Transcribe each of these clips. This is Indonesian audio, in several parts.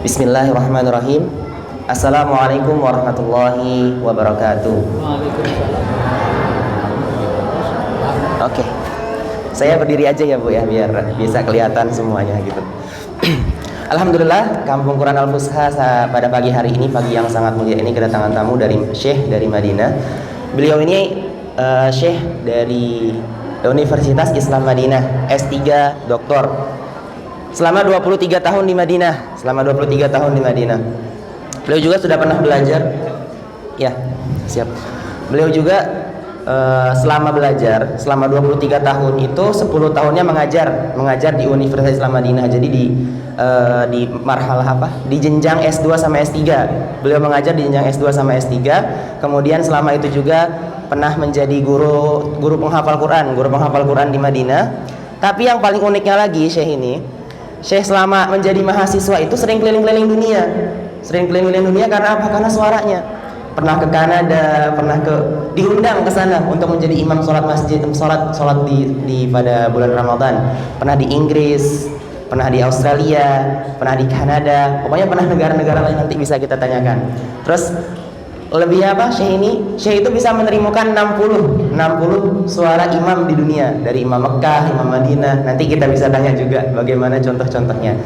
Bismillahirrahmanirrahim. Assalamualaikum warahmatullahi wabarakatuh. Oke, saya berdiri aja ya Bu ya, biar bisa kelihatan semuanya gitu. Alhamdulillah, Kampung Quran Al-Fusha pada pagi hari ini, pagi yang sangat mulia ini, kedatangan tamu dari Syekh dari Madinah. Beliau ini Syekh dari Universitas Islam Madinah, S3 Doktor. Selama 23 tahun di Madinah. Beliau juga sudah pernah belajar. Ya, siap. Beliau juga selama belajar, selama 23 tahun itu 10 tahunnya mengajar di Universitas Islam Madinah. Jadi di marhalah apa? Di jenjang S2 sama S3. Beliau mengajar di jenjang S2 sama S3. Kemudian selama itu juga pernah menjadi guru penghafal Quran di Madinah. Tapi yang paling uniknya lagi, Syekh selama menjadi mahasiswa itu sering keliling-keliling dunia. Karena apa? Karena suaranya. Pernah ke Kanada, diundang ke sana untuk menjadi imam sholat masjid, sholat di pada bulan Ramadan. Pernah di Inggris, pernah di Australia, pernah di Kanada, pokoknya pernah negara-negara lain, nanti bisa kita tanyakan. Terus lebih apa, Syekh itu bisa menerimkan 60 suara imam di dunia, dari Imam Mekah, Imam Madinah. Nanti kita bisa tanya juga bagaimana contoh-contohnya.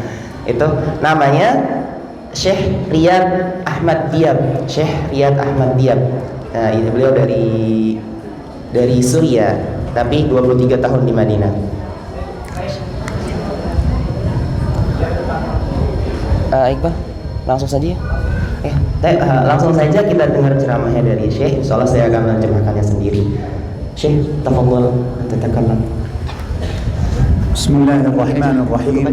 Itu namanya Syekh Riyad Ahmad Diab. Nah, ini beliau dari Suriah, tapi 23 tahun di Madinah. Iqbal, langsung saja ya. Langsung saja kita dengar ceramahnya dari Syekh. Insyaallah saya akan menerjemahkannya sendiri. Syekh, tafadhal tatakallam. Bismillahirrahmanirrahim.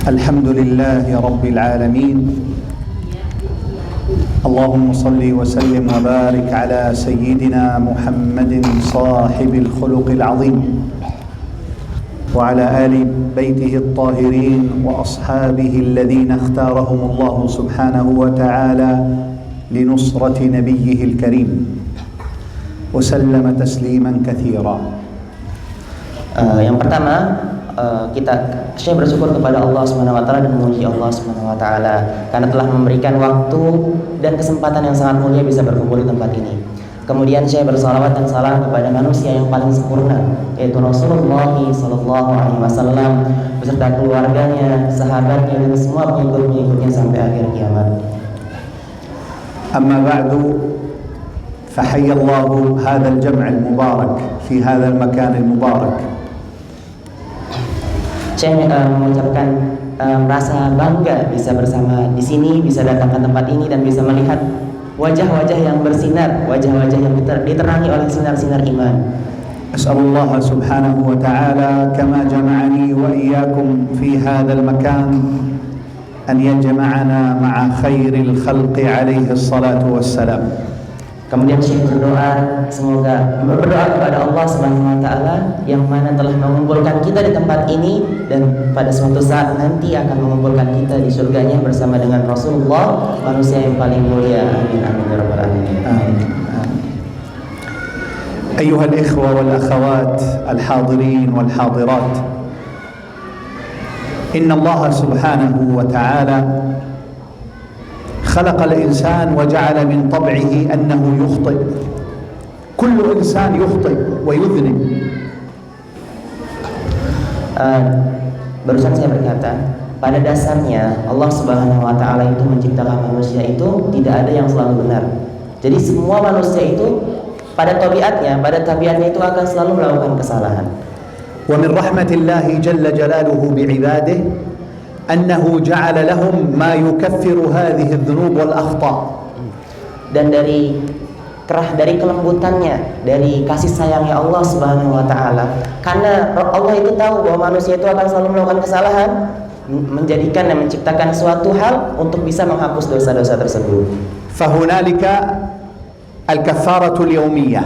Alhamdulillahi rabbil alamin. Allahumma salli wa sallim wa barik ala sayyidina Muhammadin sahibil khuluqil azim وعلى آل بيته الطاهرين وأصحابه الذين اختارهم الله سبحانه وتعالى لنصرة نبيه الكريم وسلم تسليما كثيرا. Yang pertama, saya bersyukur kepada Allah Subhanahu wa taala dan memuji Allah Subhanahu wa taala karena telah memberikan waktu dan kesempatan yang sangat mulia bisa berkumpul di tempat ini. Kemudian saya bersalawat dan salam kepada manusia yang paling sempurna, yaitu Rasulullah sallallahu alaihi wasallam beserta keluarganya, sahabatnya, dan semua pengikut-pengikutnya sampai akhir kiamat. Amma ba'du, فحيا الله هذا الجمع المبارك في هذا المكان المبارك. Saya mengucapkan rasa bangga bisa bersama di sini, bisa datang ke tempat ini dan bisa melihat wajah-wajah yang bersinar, wajah-wajah yang diterangi oleh sinar-sinar iman. As'alullah subhanahu wa ta'ala kama jama'ani wa iyyakum fi hadzal makan an yajma'ana ma'a khairil khalqi alaihi salatu wassalam. Kemudian Syekh berdoa kepada Allah Subhanahu wa taala yang mana telah mengumpulkan kita di tempat ini dan pada suatu saat nanti akan mengumpulkan kita di surganya bersama dengan Rasulullah, manusia yang paling mulia. Amin amin ya rabbal alamin. أيها الإخوة والأخوات الحاضرين والحاضرات، إن الله سبحانه وتعالى خلق الإنسان وجعل من طبعه أنه يخطئ. كل إنسان يخطئ ويذنب. Barusan saya berkata, pada dasarnya Allah Subhanahu wa taala itu menciptakan manusia itu tidak ada yang selalu benar. Jadi semua manusia itu pada tabiatnya itu akan selalu melakukan kesalahan. ومن رحمة الله جل جلاله بعباده أنه جعل لهم ما يكفر هذه الذنوب والأخطاء. Dan dari kelembutannya, dari kasih sayangnya Allah Subhanahu wa taala, karena Allah itu tahu bahwa manusia itu akan selalu melakukan kesalahan, menjadikan dan menciptakan suatu hal untuk bisa menghapus dosa-dosa tersebut. فهنالك الكفارة اليومية.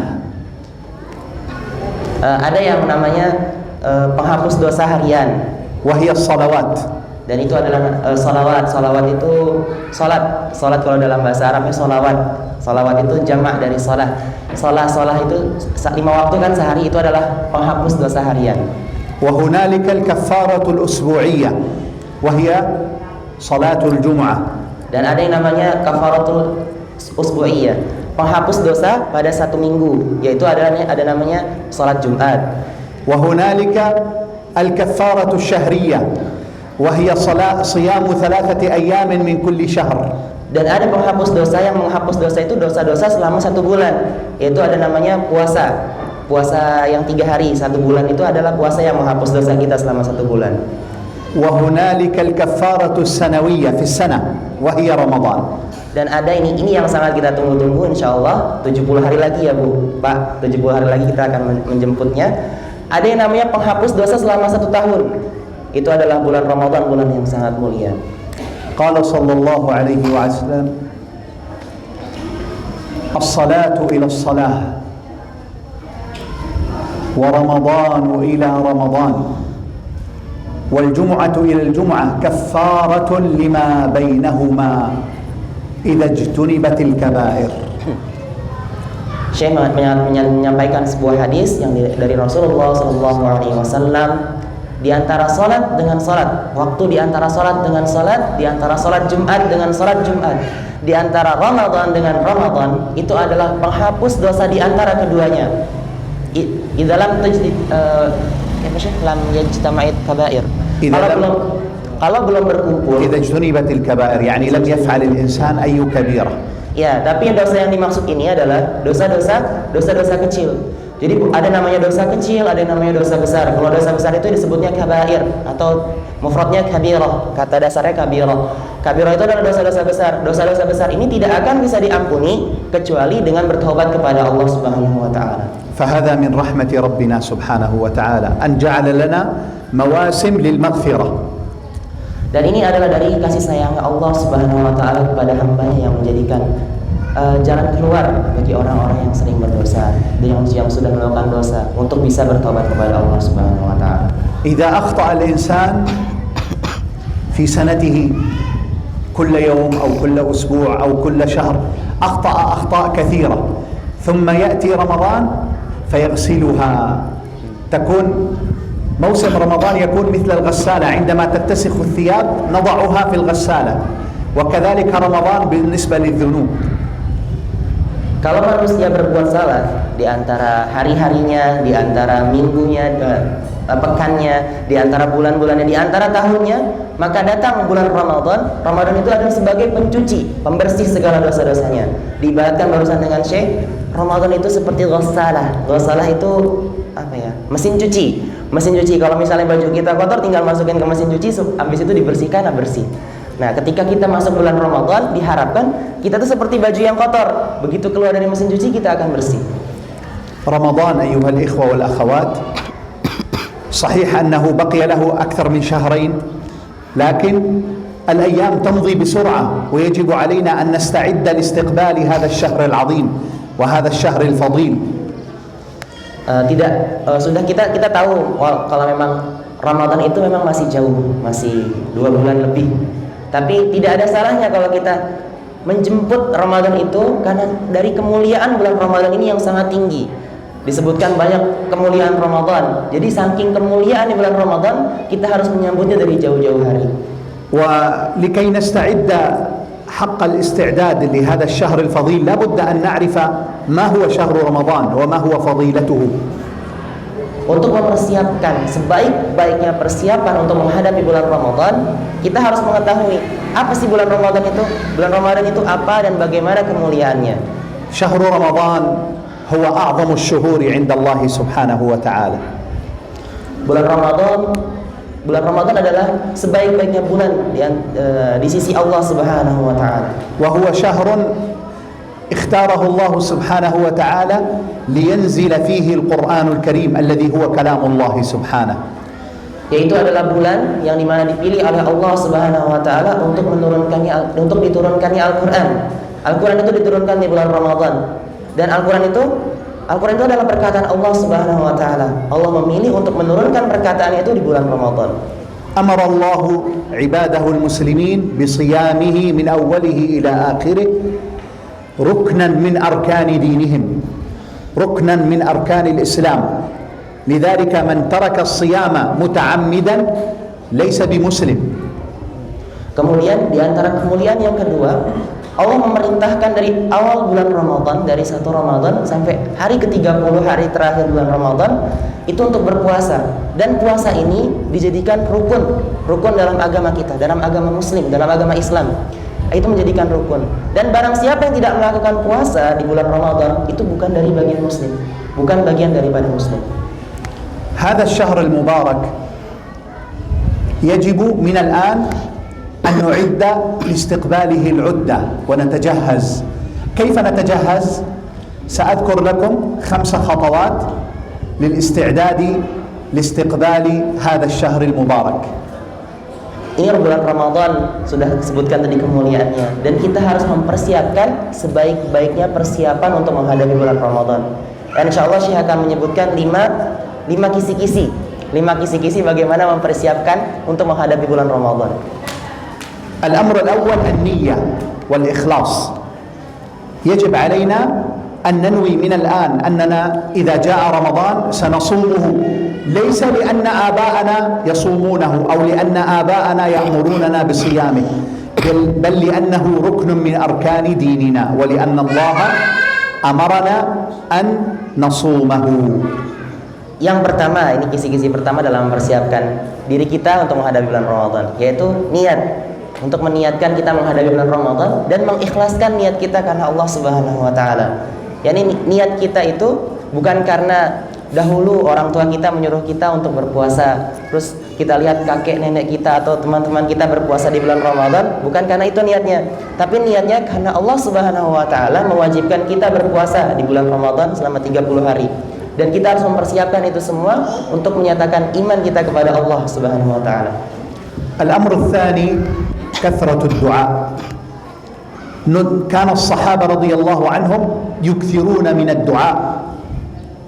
Ada yang namanya penghapus dosa harian, وهي الصلوات. Dan itu adalah salawat. Salawat itu salat. Salat kalau dalam bahasa Arabnya salawat. Salawat itu jamak dari salah. Salah itu 5 waktu kan sehari, itu adalah penghapus dosa harian. وهنالك الكفارة الأسبوعية وهي صلاة الجمعة. Dan ada yang namanya kafaratul usbu'iyah, penghapus dosa pada satu minggu, yaitu ada namanya salat Jumat. وهنالك الكفارة الشهرية وهي صيام 3 أيام من كل شهر. Dan ada penghapus dosa yang menghapus dosa itu dosa-dosa selama 1 bulan, yaitu ada namanya puasa yang 3 hari 1 bulan, itu adalah puasa yang menghapus dosa kita selama 1 bulan. وهنالك الكفارة السنوية في السنة وهي رمضان. Dan ada ini yang sangat kita tunggu-tunggu, insyaallah 70 hari lagi ya Bu, Pak, 70 hari lagi kita akan menjemputnya. Ada yang namanya penghapus dosa selama 1 tahun. Itu adalah bulan Ramadan, bulan yang sangat mulia. قال صلى الله عليه وسلم الصلاة إلى الصلاة ورمضان إلى رمضان والجمعة إلى الجمعة كفارة لما بينهما إذا اجتنبت الكبائر. Syekh menyampaikan sebuah hadis yang dari Rasulullah SAW, di antara salat dengan salat, waktu di antara salat dengan salat, di antara salat Jumat dengan salat Jumat, di antara Ramadan dengan Ramadan, itu adalah penghapus dosa di antara keduanya. Di dalam lam yajtama'id kabair. Kalau belum berkumpul. إذا اجتنبت الكبائر يعني لم يفعل الإنسان أي كبيرة. Ya, tapi dosa yang dimaksud ini adalah dosa-dosa kecil. Jadi ada namanya dosa kecil, ada yang namanya dosa besar. Kalau dosa besar itu disebutnya kabair atau mufradnya kabirah. Kata dasarnya kabirah. Kabirah itu adalah dosa-dosa besar. Dosa-dosa besar ini tidak akan bisa diampuni kecuali dengan bertaubat kepada Allah Subhanahu wa taala. فهذا من رحمة ربنا سبحانه وتعالى أن جعل لنا مواسم للمغفرة. Dan ini adalah dari kasih sayang Allah Subhanahu wa taala kepada hamba-Nya yang menjadikan jalan keluar bagi orang-orang yang sering berdosa dan yang sudah melakukan dosa untuk bisa bertobat kepada Allah Subhanahu wa taala. إذا أخطأ الإنسان في سنته كل يوم أو كل أسبوع أو كل شهر أخطأ أخطاء كثيرة ثم يأتي رمضان فيغسلها. تكون موسم رمضان يكون مثل الغسالة، عندما تتسخ الثياب نضعها في الغسالة، وكذلك رمضان بالنسبة للذنوب. Kalau manusia berbuat salah di antara hari-harinya, di antara minggunya, pekannya, di antara bulan-bulannya, di antara tahunnya, maka datang bulan Ramadan. Ramadan itu adalah sebagai pencuci, pembersih segala dosa-dosanya. Diibaratkan barusan dengan Syekh, Ramadan itu seperti ghasalah. Ghasalah itu apa ya? Mesin cuci. Mesin cuci, kalau misalnya baju kita kotor tinggal masukin ke mesin cuci, habis itu dibersihkan, bersih. Nah, ketika kita masuk bulan Ramadan, diharapkan kita tuh seperti baju yang kotor. Begitu keluar dari mesin cuci, kita akan bersih. رمضان أيها الإخوة والأخوات صحيح أنه بقي له أكثر من شهرين، لكن الأيام تمضي بسرعة ويجب علينا أن نستعد لاستقبال هذا الشهر العظيم وهذا الشهر الفضيل. Sudah kita tahu kalau memang Ramadan itu memang masih jauh, masih 2 bulan lebih. Tapi tidak ada salahnya kalau kita menjemput Ramadan itu, karena dari kemuliaan bulan Ramadan ini yang sangat tinggi. Disebutkan banyak kemuliaan Ramadan. Jadi saking kemuliaan di bulan Ramadan, kita harus menyambutnya dari jauh-jauh hari. ولكي نستعد حق الاستعداد لهذا الشهر الفضيل لابد أن نعرف ما هو شهر رمضان وما هو فضيلته. Untuk mempersiapkan sebaik-baiknya persiapan untuk menghadapi bulan Ramadan, kita harus mengetahui apa sih bulan Ramadan itu. Bulan Ramadan itu apa dan bagaimana kemuliaannya. شهر رمضان هو أعظم الشهور عند الله سبحانه وتعالى. Bulan Ramadan adalah sebaik-baiknya bulan di sisi Allah Subhanahu wa taala. وهو شهر اختاره الله سبحانه وتعالى لينزل فيه القرآن الكريم الذي هو كلام الله سبحانه. Yaitu adalah bulan yang dimana dipilih oleh Allah Subhanahu wa taala untuk diturunkannya Al-Qur'an. Al-Qur'an itu diturunkan di bulan Ramadan. Dan Al-Qur'an itu adalah perkataan Allah Subhanahu wa taala. Allah memilih untuk menurunkan perkataan itu di bulan Ramadan. أمر الله عباده المسلمين بصيامه من أوله إلى آخره ركنا من أركان دينهم، ركنا من أركان الإسلام، لذلك من ترك الصيام متعمدا ليس بمسلم. Kemudian di antara kemuliaan yang kedua, Allah memerintahkan dari awal bulan Ramadan, dari 1 Ramadan sampai hari ke-30, hari terakhir bulan Ramadan, itu untuk berpuasa. Dan puasa ini dijadikan rukun dalam agama kita, dalam agama Muslim, dalam agama Islam. Itu menjadikan rukun. Dan barang siapa yang tidak melakukan puasa di bulan Ramadan, itu bukan dari bagian Muslim, bukan bagian daripada Muslim. هذا الشهر المبارك يجب من الآن أن نعد لاستقباله العدة ونتجهز. كيف نتجهز؟ سأذكر لكم 5 خطوات للاستعداد لاستقبال هذا الشهر المبارك. Ini bulan Ramadan, sudah disebutkan tadi kemuliaannya, dan kita harus mempersiapkan sebaik-baiknya persiapan untuk menghadapi bulan Ramadan. Dan insya Allah Syekh akan menyebutkan 5 kisi-kisi bagaimana mempersiapkan untuk menghadapi bulan Ramadan. الأمر الأول النية والإخلاص. يجب علينا أن ننوي من الآن أننا إذا جاء رمضان سنصومه، ليس لأن آباءنا يصومونه أو لأن آباءنا يأمروننا بصيامه، بل لأنه ركن من أركان ديننا، ولأن الله أمرنا أن نصومه. Yang pertama, ini kisi-kisi pertama dalam mempersiapkan diri kita untuk menghadapi bulan Ramadan, yaitu niat. Untuk meniatkan kita menghadapi bulan Ramadan dan mengikhlaskan niat kita karena Allah Subhanahu wa taala. Yani niat kita itu bukan karena dahulu orang tua kita menyuruh kita untuk berpuasa, terus kita lihat kakek nenek kita atau teman-teman kita berpuasa di bulan Ramadan, bukan karena itu niatnya. Tapi niatnya karena Allah Subhanahu wa taala mewajibkan kita berpuasa di bulan Ramadan selama 30 hari. Dan kita harus mempersiapkan itu semua untuk menyatakan iman kita kepada Allah Subhanahu wa taala. الأمر الثاني كثرة الدعاء. كان الصحابة رضي الله عنهم يكثرون من الدعاء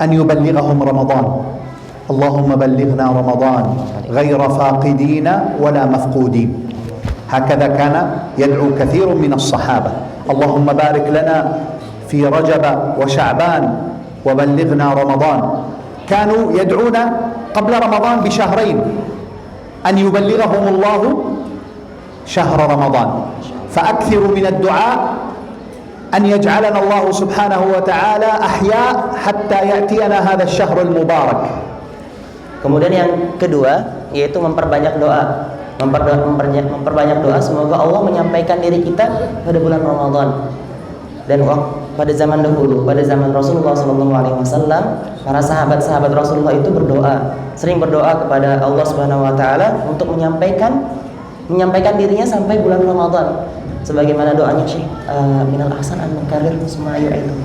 أن يبلغهم رمضان. اللهم بلغنا رمضان غير فاقدين ولا مفقودين. هكذا كان يدعو كثير من الصحابة. اللهم بارك لنا في رجب وشعبان وبلغنا رمضان. كانوا يدعون قبل رمضان بشهرين أن يبلغهم الله شهر رمضان. فأكثروا من الدعاء أن يجعلنا الله سبحانه وتعالى أحياء حتى يأتينا هذا الشهر المبارك. Kemudian yang kedua yaitu memperbanyak doa. Memperbanyak doa semoga Allah menyampaikan diri kita pada bulan Ramadan. Dan pada zaman dahulu, pada zaman Rasulullah SAW, para sahabat-sahabat Rasulullah itu sering berdoa kepada Allah Subhanahu wa taala untuk menyampaikan dirinya sampai bulan Ramadan. Sebagaimana doanya Syekh minal ahsan an mukarrir summa yu'idu.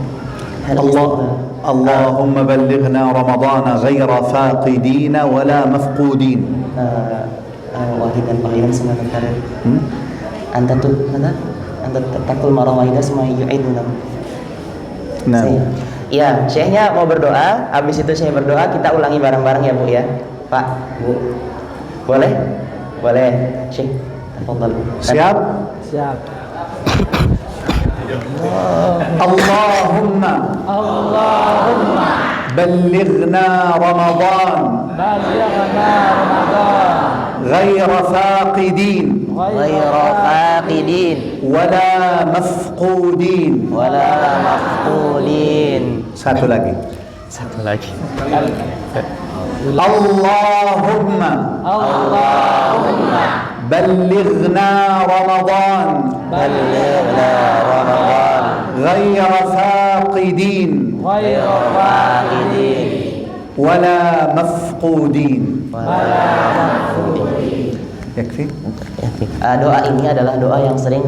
اللهم بلغنا رمضان غير فاقدين ولا مفقودين. wahidan summa mukarrir. Anta takul marah wahidah summa yu'idu. Nah. Ya, Syekhnya mau berdoa, habis itu Syekh berdoa, kita ulangi bareng-bareng ya Bu ya. Pak, Bu. Boleh? Boleh. Syekh, tafadhal. Siap? Siap. اللهم بلغنا رمضان غير فاقدين ولا مفقودين. Satu lagi. اللهم بلغنا رمضان غير فاقدين ولا مفقودين. يكفي. Doa ini adalah doa yang sering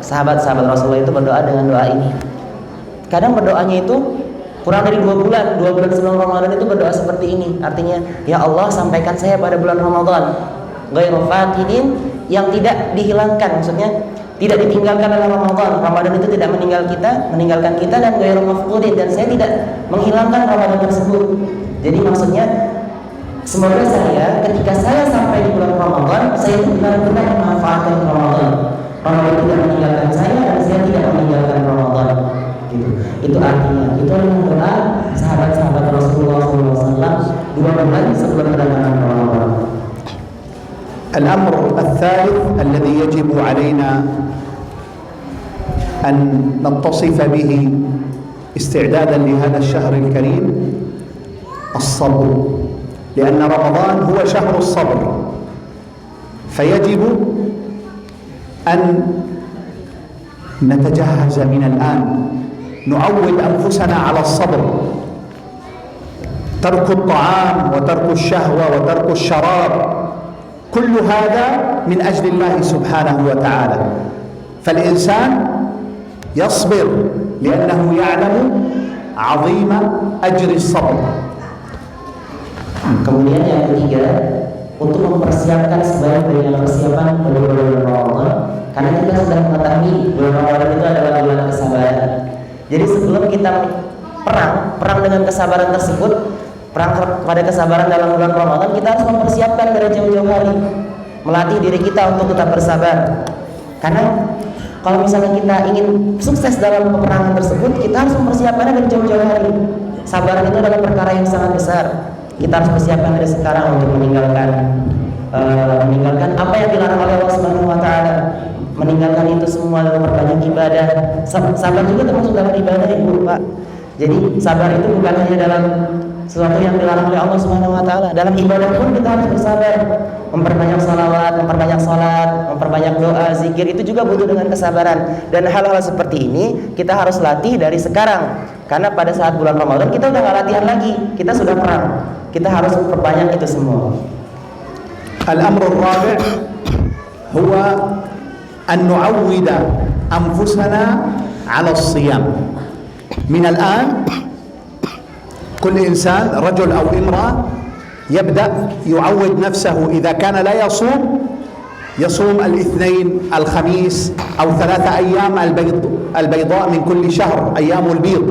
sahabat-sahabat Rasulullah itu berdoa dengan doa ini. Kadang berdoanya itu kurang dari 2 bulan sebelum Ramadan itu berdoa seperti ini. Artinya, ya Allah sampaikan saya pada bulan Ramadan ghairu faqidin, yang tidak dihilangkan, maksudnya tidak ditinggalkan oleh Ramadan. Ramadan itu tidak meninggalkan kita, dan ghairu mafqudin, dan saya tidak menghilangkan Ramadan tersebut. Jadi maksudnya semoga saya ketika saya sampai di bulan Ramadan, saya benar-benar memanfaatkan Ramadan. Ramadan tidak meninggalkan saya dan saya tidak meninggalkan Ramadan. Gitu. Itu artinya, itu adalah doa الأمر الثالث الذي يجب علينا أن نتصف به استعدادا لهذا الشهر الكريم الصبر، لأن رمضان هو شهر الصبر، فيجب أن نتجهز من الآن، نعود أنفسنا على الصبر، ترك الطعام وترك الشهوة وترك الشراب، كل هذا من أجل الله سبحانه وتعالى. فالإنسان يصبر لأنه يعلم عظيم أجر الصبر. Kemudian yang ketiga, untuk mempersiapkan sebaik-baiknya persiapan pada bulan Ramadan, karena kita sudah mengetahui bulan Ramadan itu adalah bulan kesabaran. Jadi sebelum kita perang dengan kesabaran tersebut, perang kepada kesabaran dalam bulan Ramadan, kita harus mempersiapkan dari jauh-jauh hari, melatih diri kita untuk tetap bersabar. Karena kalau misalnya kita ingin sukses dalam peperangan tersebut, kita harus mempersiapkannya dari jauh-jauh hari. Sabaran itu adalah perkara yang sangat besar. Kita harus persiapkan dari sekarang untuk meninggalkan apa yang dilarang oleh Allah Subhanahu wa taala. Meninggalkan itu semua dalam perbanyak ibadah. Sabar juga termasuk dalam ibadah, Ibu, Pak. Jadi sabar itu bukan hanya dalam sesuatu yang dilarang oleh Allah Subhanahu wa taala. Dalam ibadah pun kita harus bersabar. Memperbanyak salawat, memperbanyak salat, memperbanyak doa, zikir, itu juga butuh dengan kesabaran. Dan hal-hal seperti ini kita harus latih dari sekarang. Karena pada saat bulan Ramadan kita udah gak latihan lagi, kita sudah perang. Kita harus memperbanyak itu semua. الأمر الرابع هو أن نعود أنفسنا على الصيام من الآن. كل إنسان رجل أو امرأة يبدأ يعود نفسه، إذا كان لا يصوم الاثنين الخميس أو 3 أيام البيضاء من كل شهر، أيام البيض،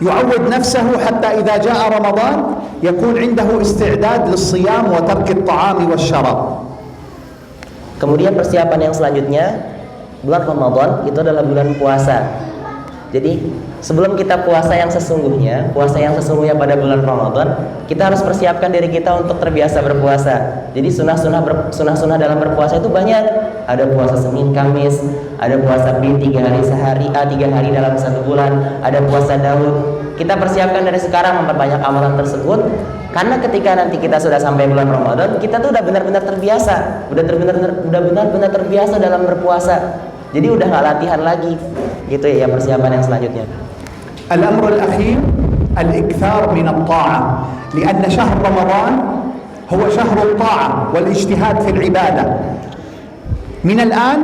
يعود نفسه حتى إذا جاء رمضان يكون عنده استعداد للصيام وترك الطعام والشراب. Kemudian persiapan yang selanjutnya, bulan Ramadan itu adalah bulan puasa. Jadi sebelum kita puasa yang sesungguhnya pada bulan Ramadan, kita harus persiapkan diri kita untuk terbiasa berpuasa. Jadi sunah-sunah dalam berpuasa itu banyak. Ada puasa Senin Kamis, ada puasa bin 3 hari dalam 1 bulan, ada puasa Daud. Kita persiapkan dari sekarang memperbanyak amalan tersebut, karena ketika nanti kita sudah sampai bulan Ramadan, kita tuh udah benar-benar terbiasa, dalam berpuasa. Jadi udah nggak latihan lagi, gitu ya persiapan yang selanjutnya. الأمر الأخير الإكثار من الطاعة، لأن شهر رمضان هو شهر الطاعة والاجتهاد في العبادة. من الآن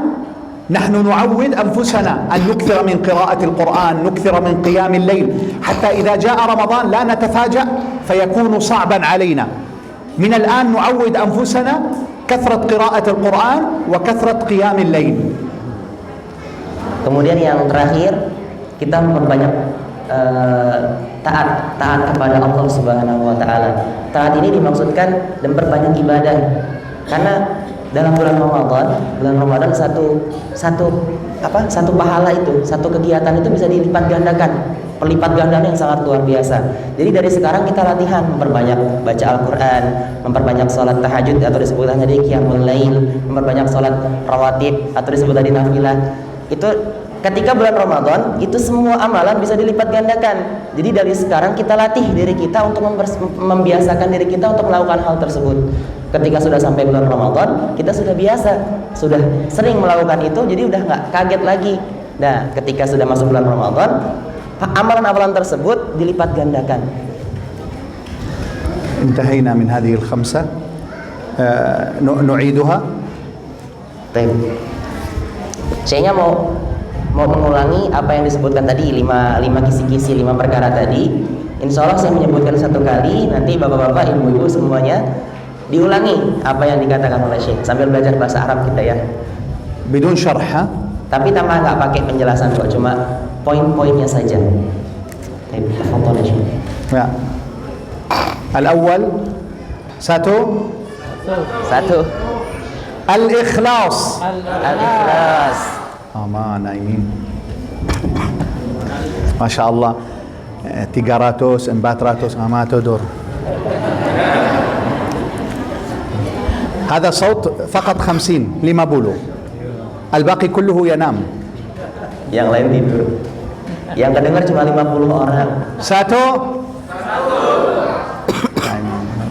نحن نعود أنفسنا أن نكثر من قراءة القرآن، نكثر من قيام الليل، حتى إذا جاء رمضان لا نتفاجأ فيكون صعبا علينا. من الآن نعود أنفسنا كثرة قراءة القرآن وكثرة قيام الليل. Kemudian yang terakhir, kita memperbanyak taat kepada Allah Subhanahu wa taala. Taat ini dimaksudkan dan perbanyak ibadah. Karena dalam bulan Ramadan satu pahala itu, satu kegiatan itu bisa dilipat gandakan. Pelipat gandaan yang sangat luar biasa. Jadi dari sekarang kita latihan memperbanyak baca Al-Qur'an, memperbanyak salat tahajud atau disebut tadi qiyamul lail, memperbanyak salat rawatib atau disebut tadi nafilah. Itu ketika bulan Ramadan itu semua amalan bisa dilipat gandakan. Jadi dari sekarang kita latih diri kita untuk membiasakan diri kita untuk melakukan hal tersebut. Ketika sudah sampai bulan Ramadan, kita sudah biasa, sudah sering melakukan itu, jadi udah nggak kaget lagi. Nah, ketika sudah masuk bulan Ramadan, amalan-amalan tersebut dilipat gandakan. انتهينا من هذه الخمسة، نعيدها. Baik. Saya mau mengulangi apa yang disebutkan tadi, 5 kisi-kisi, 5 perkara tadi. Insya Allah saya menyebutkan 1 kali, nanti bapak-bapak, ibu-ibu semuanya diulangi apa yang dikatakan oleh Syekh sambil belajar bahasa Arab kita ya. بدون شرح. Tapi tanpa nggak pakai penjelasan kok, cuma poin-poinnya saja. Baik, tafadhol ya Syekh. Ya. الأول satu. الإخلاص. Al-ikhlas. ما نايمين ما شاء الله 300 400 ما تدور. هذا صوت فقط 50 50 الباقي كله ينام. Yang lain tidur. Yang kedengar cuma 50 orang. Satu.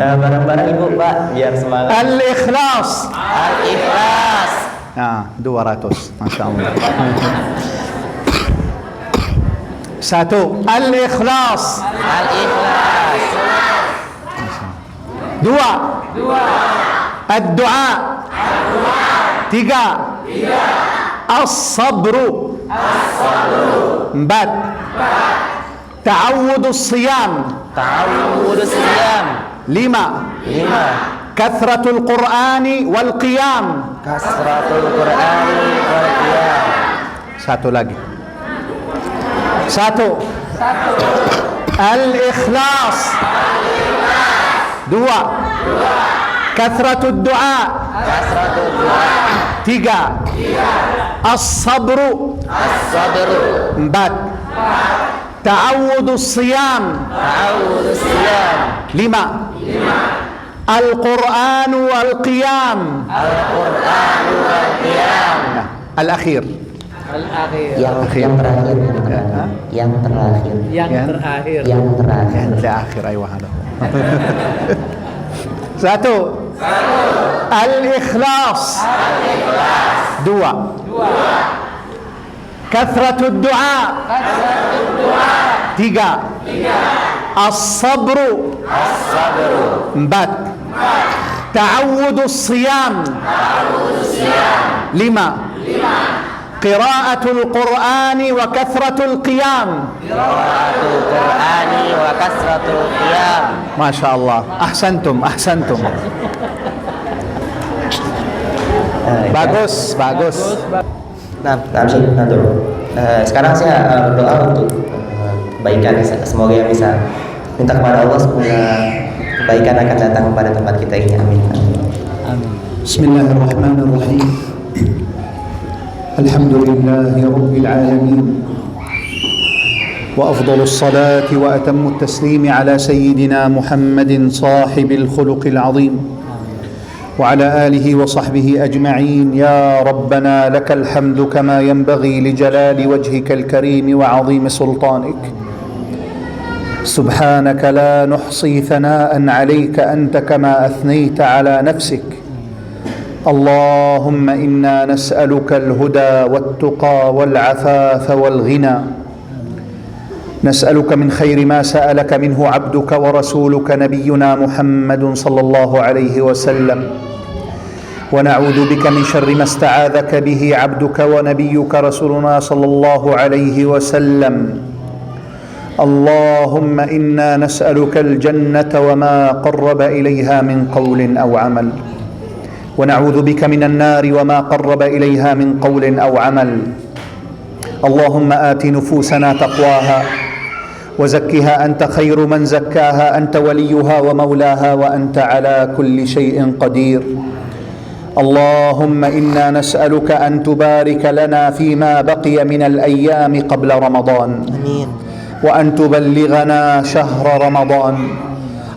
Bareng-bareng Ibu, Pak, biar semangat. Al-Ikhlas. Al-Ikhlas. Ah, 200. Masya Allah. Satu. Al-Ikhlas. Al-Ikhlas. Dua. Ad-Du'a. Tiga. As-Sabru. Empat. Ta'awudus Siyam. Ta'awudus Siyam. Lima. Kathratul Qur'ani wal Qiyam. Kasratul Qur'ani wal Qiyam. Satu lagi. Satu. Al-Ikhlas. Dua. Kathratul Du'a. Kasratul Du'a. Tiga. As-Sabru. As-Sabru. Empat. Ta'awudus Siyam. Ta'awudus Siyam. Lima. Al-Quran wal Qiyam. Al-Quran wal Qiyam. Al-Akhir. Yang terakhir. Yang terakhir. Yang terakhir. Al-Akhir. Aywa hada. Satu. Al-Ikhlas. Dua. Kathratul Du'a. Tiga. As-Sabru. Empat. Ta'awudus Siyam. Lima. Qira'atul Qur'ani wa kathratul Qiyam. Qira'atul Qur'ani wa kasratul Qiyam. Masya Allah. Ahsantum. Bagus. Nah, sekarang saya berdoa untuk kebaikan. Semoga yang bisa minta kepada Allah semoga kebaikan akan datang kepada tempat kita ini. Amin. Bismillahirrahmanirrahim. Alhamdulillahi Rabbil Alamin. وأفضل الصلاة وأتم التسليم على سيدنا محمد صاحب الخلق العظيم وعلى آله وصحبه أجمعين. يا ربنا لك الحمد كما ينبغي لجلال وجهك الكريم وعظيم سلطانك. سبحانك لا نحصي ثناء عليك أنت كما أثنيت على نفسك. اللهم إنا نسألك الهدى والتقى والعفاف والغنى. نسألك من خير ما سألك منه عبدك ورسولك نبينا محمد صلى الله عليه وسلم، ونعوذ بك من شر ما استعاذك به عبدك ونبيك رسولنا صلى الله عليه وسلم. اللهم إنا نسألك الجنة وما قرب إليها من قول أو عمل، ونعوذ بك من النار وما قرب إليها من قول أو عمل. اللهم آت نفوسنا تقواها وزكها أنت خير من زكاها، أنت وليها ومولاها وأنت على كل شيء قدير. اللهم إنا نسألك أن تبارك لنا فيما بقي من الأيام قبل رمضان، آمين. وأن تبلغنا شهر رمضان.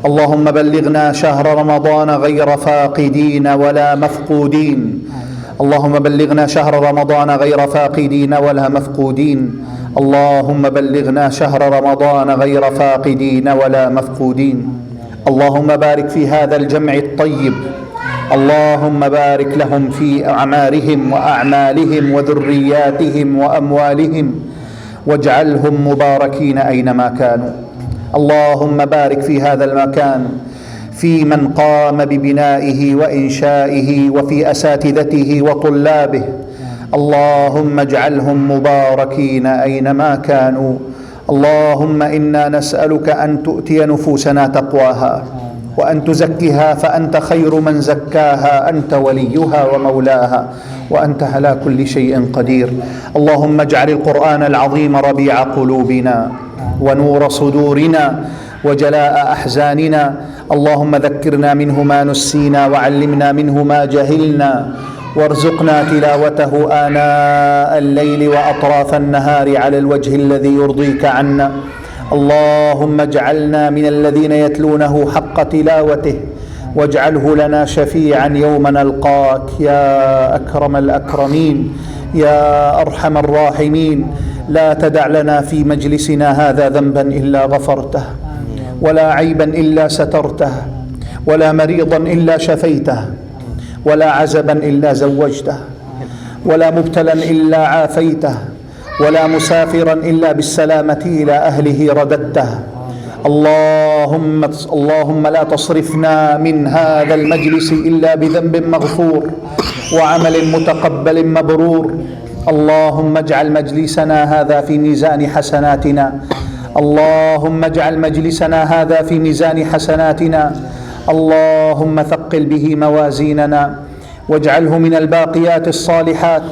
اللهم بلغنا شهر رمضان غير فاقدين ولا مفقودين. اللهم بلغنا شهر رمضان غير فاقدين ولا مفقودين. اللهم بلغنا شهر رمضان غير فاقدين ولا مفقودين. اللهم بارك في هذا الجمع الطيب. اللهم بارك لهم في أعمارهم وأعمالهم وذرياتهم وأموالهم، واجعلهم مباركين أينما كانوا. اللهم بارك في هذا المكان، في من قام ببنائه وإنشائه وفي أساتذته وطلابه. اللهم اجعلهم مباركين أينما كانوا. اللهم إنا نسألك أن تؤتي نفوسنا تقواها وأن تزكها فأنت خير من زكاها، أنت وليها ومولاها وأنت على كل شيء قدير. اللهم اجعل القرآن العظيم ربيع قلوبنا ونور صدورنا وجلاء أحزاننا. اللهم ذكرنا منه ما نسينا وعلمنا منه ما جهلنا، وارزقنا تلاوته آناء الليل وأطراف النهار على الوجه الذي يرضيك عنا. اللهم اجعلنا من الذين يتلونه حق تلاوته واجعله لنا شفيعا يوم نلقاك يا أكرم الأكرمين يا أرحم الراحمين. لا تدع لنا في مجلسنا هذا ذنبا إلا غفرته، ولا عيبا إلا سترته، ولا مريضا إلا شفيته، ولا عزبا إلا زوجته، ولا مبتلا إلا عافيته، ولا مسافرا إلا بالسلامة إلى أهله رددته. اللهم لا تصرفنا من هذا المجلس إلا بذنب مغفور وعمل متقبل مبرور. اللهم اجعل مجلسنا هذا في ميزان حسناتنا، اللهم اجعل مجلسنا هذا في ميزان حسناتنا، اللهم ثقل به موازيننا واجعله من الباقيات الصالحات.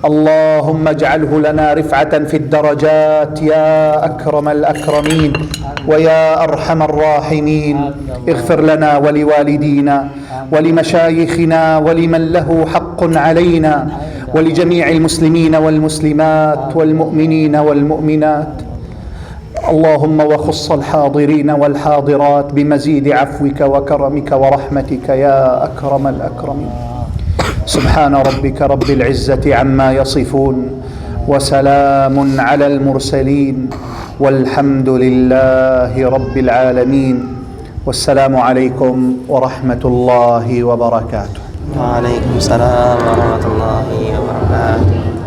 اللهم اجعله لنا رفعة في الدرجات يا أكرم الأكرمين ويا أرحم الراحمين. اغفر لنا ولوالدينا ولمشايخنا ولمن له حق علينا ولجميع المسلمين والمسلمات والمؤمنين والمؤمنات. اللهم وخص الحاضرين والحاضرات بمزيد عفوك وكرمك ورحمتك يا أكرم الأكرمين. سبحان ربك رب العزة عما يصفون وسلام على المرسلين والحمد لله رب العالمين. والسلام عليكم ورحمة الله وبركاته. Waalaikumsalam warahmatullahi wabarakatuh.